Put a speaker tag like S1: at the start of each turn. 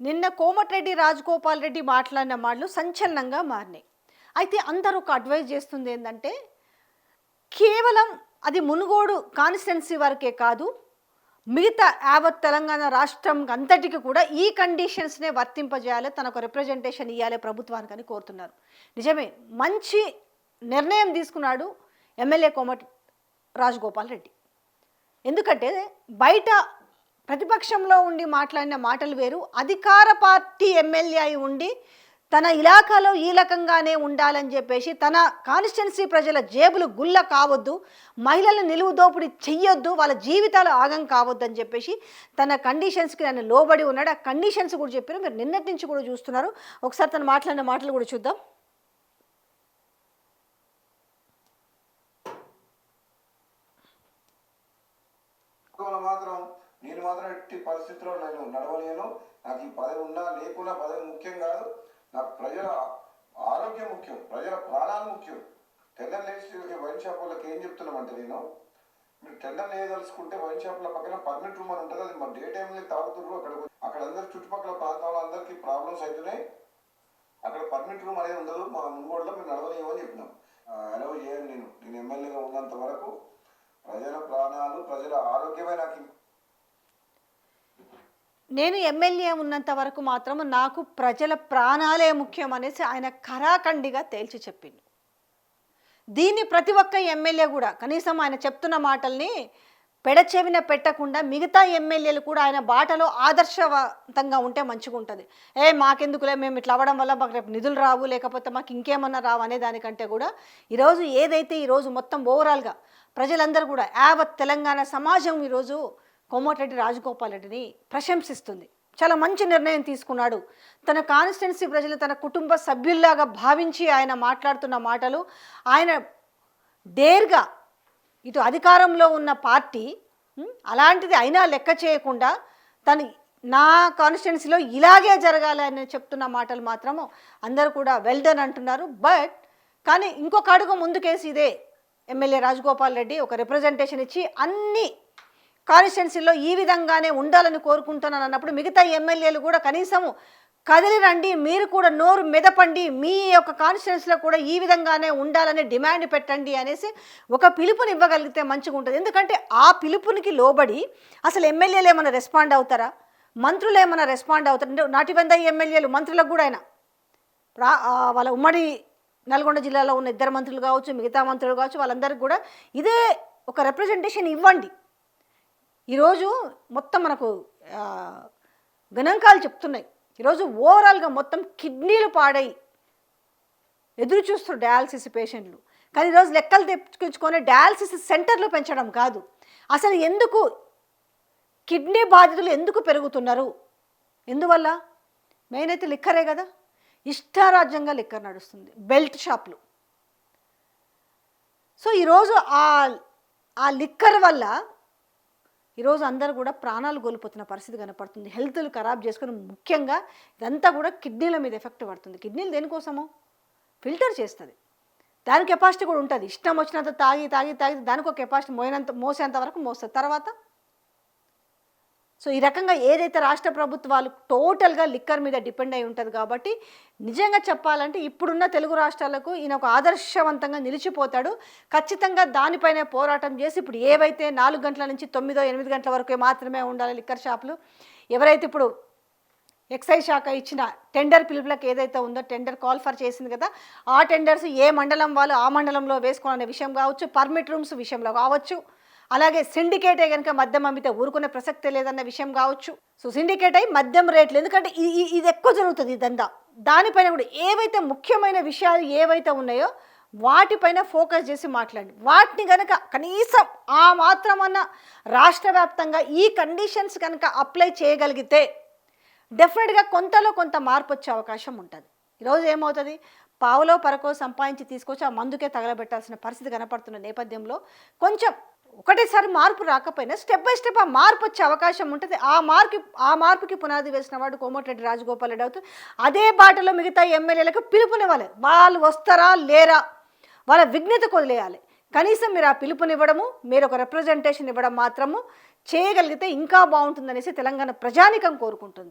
S1: నిన్న కోమటిరెడ్డి రాజగోపాల్ రెడ్డి మాట్లాడిన మాటలు సంచలనంగా మారినాయి. అయితే అందరూ ఒక అడ్వైజ్ చేస్తుంది ఏంటంటే, కేవలం అది మునుగోడు కాన్స్టిట్యున్సీ వరకే కాదు, మిగతా యావత్ తెలంగాణ రాష్ట్రం అంతటికి కూడా ఈ కండిషన్స్నే వర్తింపజేయాలి, తనకు రిప్రజెంటేషన్ ఇవ్వాలి ప్రభుత్వానికి అని కోరుతున్నారు. నిజమే, మంచి నిర్ణయం తీసుకున్నాడు ఎమ్మెల్యే కోమటి రాజగోపాల్ రెడ్డి. ఎందుకంటే బయట ప్రతిపక్షంలో ఉండి మాట్లాడిన మాటలు వేరు, అధికార పార్టీ ఎమ్మెల్యే అయి ఉండి తన ఇలాకాలో ఈ రకంగానే ఉండాలని చెప్పేసి, తన కాన్స్టిట్యున్సీ ప్రజల జేబులు గుల్ల కావద్దు, మహిళలను నిలువు దోపిడీ చెయ్యొద్దు, వాళ్ళ జీవితాలు ఆగం కావద్దు అని చెప్పేసి తన కండిషన్స్కి నన్ను లోబడి ఉన్నాడు. ఆ కండిషన్స్ కూడా చెప్పారు, మీరు నిన్నటి నుంచి కూడా చూస్తున్నారు. ఒకసారి తను మాట్లాడిన మాటలు కూడా చూద్దాం.
S2: నేను మాత్రం ఎట్టి పరిస్థితుల్లో నేను నడవలేను. నాకు ఈ పదవి ఉన్నా లేకున్నా పదవి ముఖ్యం కాదు, నాకు ప్రజల ఆరోగ్యం ముఖ్యం, ప్రజల ప్రాణాలు ముఖ్యం. టెండర్ లేచి వైన్ షాప్ వాళ్ళకి ఏం చెప్తున్నామంటే, మీరు టెండర్ వేయదలుచుకుంటే వైన్ షాప్ల పక్కన పర్మిట్ రూమ్ అని ఉంటుంది, అది మా డే టైంలో తాగుతున్నారు. అక్కడ అందరు చుట్టుపక్కల ప్రాంతాల అందరికీ ప్రాబ్లమ్స్ అవుతున్నాయి. అక్కడ పర్మిట్ రూమ్ అనేది ఉండదు, మా ముంగోడులో మీరు నడవలేమని చెప్పినాం. అలౌ చేయండి. నేను ఎమ్మెల్యేగా ఉన్నంత వరకు ప్రజల ప్రాణాలు, ప్రజల ఆరోగ్యమే నాకు.
S1: నేను ఎమ్మెల్యే ఉన్నంత వరకు మాత్రం నాకు ప్రజల ప్రాణాలే ముఖ్యం అనేసి ఆయన ఖరాఖండిగా తేల్చి చెప్పిండు. దీన్ని ప్రతి ఒక్క ఎమ్మెల్యే కూడా కనీసం ఆయన చెప్తున్న మాటల్ని పెడచెవిన పెట్టకుండా మిగతా ఎమ్మెల్యేలు కూడా ఆయన బాటలో ఆదర్శవంతంగా ఉంటే మంచిగా ఉంటుంది. మాకెందుకులే, మేము ఇట్లా అవ్వడం వల్ల మాకు రేపు నిధులు రావు, లేకపోతే మాకు ఇంకేమన్నా రావు అనే దానికంటే కూడా ఈరోజు ఏదైతే ఈరోజు మొత్తం ఓవరాల్గా ప్రజలందరూ కూడా యావత్ తెలంగాణ సమాజం ఈరోజు కోమటిరెడ్డి రాజగోపాల్ రెడ్డిని ప్రశంసిస్తుంది. చాలా మంచి నిర్ణయం తీసుకున్నాడు. తన కాన్స్టిట్యున్సీ ప్రజలు తన కుటుంబ సభ్యుల్లాగా భావించి ఆయన మాట్లాడుతున్న మాటలు, ఆయన డేర్గా ఇటు అధికారంలో ఉన్న పార్టీ అలాంటిది అయినా లెక్క చేయకుండా తను నా కాన్స్టిట్యున్సీలో ఇలాగే జరగాలి అని చెప్తున్న మాటలు మాత్రము అందరూ కూడా వెల్ డన్ అంటున్నారు. బట్ కానీ ఇంకొక అడుగు ముందుకేసి ఇదే ఎమ్మెల్యే రాజగోపాల్ రెడ్డి ఒక రిప్రజెంటేషన్ ఇచ్చి అన్ని కాన్స్టిట్యున్సీలో ఈ విధంగానే ఉండాలని కోరుకుంటున్నాను అన్నప్పుడు మిగతా ఎమ్మెల్యేలు కూడా కనీసము కదిలి రండి, మీరు కూడా నోరు మెదపండి, మీ యొక్క కాన్స్టిట్యున్సీలో కూడా ఈ విధంగానే ఉండాలని డిమాండ్ పెట్టండి అనేసి ఒక పిలుపుని ఇవ్వగలిగితే మంచిగా ఉంటుంది. ఎందుకంటే ఆ పిలుపునికి లోబడి అసలు ఎమ్మెల్యేలు ఏమైనా రెస్పాండ్ అవుతారా, మంత్రులు ఏమైనా రెస్పాండ్ అవుతారు? నాటివంద ఎమ్మెల్యేలు మంత్రులకు కూడా ఆయన వాళ్ళ ఉమ్మడి నల్గొండ జిల్లాలో ఉన్న ఇద్దరు మంత్రులు కావచ్చు, మిగతా మంత్రులు కావచ్చు, వాళ్ళందరికీ కూడా ఇదే ఒక రిప్రజెంటేషన్ ఇవ్వండి. ఈరోజు మొత్తం మనకు గణాంకాలు చెప్తున్నాయి. ఈరోజు ఓవరాల్గా మొత్తం కిడ్నీలు పాడై ఎదురు చూస్తున్నారు డయాలసిస్ పేషెంట్లు. కానీ ఈరోజు లెక్కలు తెప్పించుకొని డయాలసిస్ సెంటర్లు పెంచడం కాదు, అసలు ఎందుకు కిడ్నీ బాధితులు ఎందుకు పెరుగుతున్నారు, ఎందువల్ల? మెయిన్ అయితే లిక్కరే కదా, ఇష్టారాజ్యంగా లిక్కర్ నడుస్తుంది, బెల్ట్ షాప్లు. సో ఈరోజు ఆ లిక్కర్ వల్ల ఈరోజు అందరూ కూడా ప్రాణాలు కోల్పోతున్న పరిస్థితి కనపడుతుంది. హెల్త్లు ఖరాబ్ చేసుకుని ముఖ్యంగా ఇదంతా కూడా కిడ్నీల మీద ఎఫెక్ట్ పడుతుంది. కిడ్నీలు దేనికోసమో ఫిల్టర్ చేస్తుంది, దాని కెపాసిటీ కూడా ఉంటుంది. ఇష్టం వచ్చినంత తాగి తాగి తాగి దానికి ఒక కెపాసిటీ మోసేంత వరకు మోస్తుంది తర్వాత. సో ఈ రకంగా ఏదైతే రాష్ట్ర ప్రభుత్వాలు టోటల్గా లిక్కర్ మీద డిపెండ్ అయి ఉంటుంది. కాబట్టి నిజంగా చెప్పాలంటే ఇప్పుడున్న తెలుగు రాష్ట్రాలకు ఈయన ఒక ఆదర్శవంతంగా నిలిచిపోతాడు. ఖచ్చితంగా దానిపైనే పోరాటం చేసి ఇప్పుడు ఏవైతే 4 గంటల నుంచి 9-8 గంటల వరకు మాత్రమే ఉండాలి లిక్కర్ షాపులు, ఎవరైతే ఇప్పుడు ఎక్సైజ్ శాఖ ఇచ్చిన టెండర్ పిలుపులకు ఏదైతే ఉందో టెండర్ కాల్ ఫర్ చేసింది కదా, ఆ టెండర్స్ ఏ మండలం వాళ్ళు ఆ మండలంలో వేసుకోవాలనే విషయం కావచ్చు, పర్మిట్ రూమ్స్ విషయంలో కావచ్చు, అలాగే సిండికేటే కనుక మద్యం అమ్మితే ఊరుకునే ప్రసక్తే లేదన్న విషయం కావచ్చు. సో సిండికేట్ అయి మద్యం రేట్లు, ఎందుకంటే ఇది ఎక్కువ జరుగుతుంది ఈ దందా, దానిపైన కూడా ఏవైతే ముఖ్యమైన విషయాలు ఏవైతే ఉన్నాయో వాటిపైన ఫోకస్ చేసి మాట్లాడండి. వాటిని కనుక కనీసం ఆ మాత్రమన్న రాష్ట్ర వ్యాప్తంగా ఈ కండిషన్స్ కనుక అప్లై చేయగలిగితే డెఫినెట్గా కొంతలో కొంత మార్పు వచ్చే అవకాశం ఉంటుంది. ఈరోజు ఏమవుతుంది, పావులో పరకో సంపాదించి తీసుకొచ్చి ఆ మందుకే తగలబెట్టాల్సిన పరిస్థితి కనపడుతున్న నేపథ్యంలో కొంచెం ఒకటేసారి మార్పు రాకపోయినా స్టెప్ బై స్టెప్ ఆ మార్పు వచ్చే అవకాశం ఉంటుంది. ఆ మార్పుకి పునాది వేసిన వాడు కోమటిరెడ్డి రాజగోపాల్ రెడ్డి అవుతుంది. అదే బాటలో మిగతా ఎమ్మెల్యేలకు పిలుపునివ్వాలి. వాళ్ళు వస్తారా లేరా, వాళ్ళ విఘ్నతకు వదిలేయాలి. కనీసం మీరు ఆ పిలుపునివ్వడము, మీరు ఒక రిప్రజెంటేషన్ ఇవ్వడం మాత్రము చేయగలిగితే ఇంకా బాగుంటుందనేసి తెలంగాణ ప్రజానికం కోరుకుంటుంది.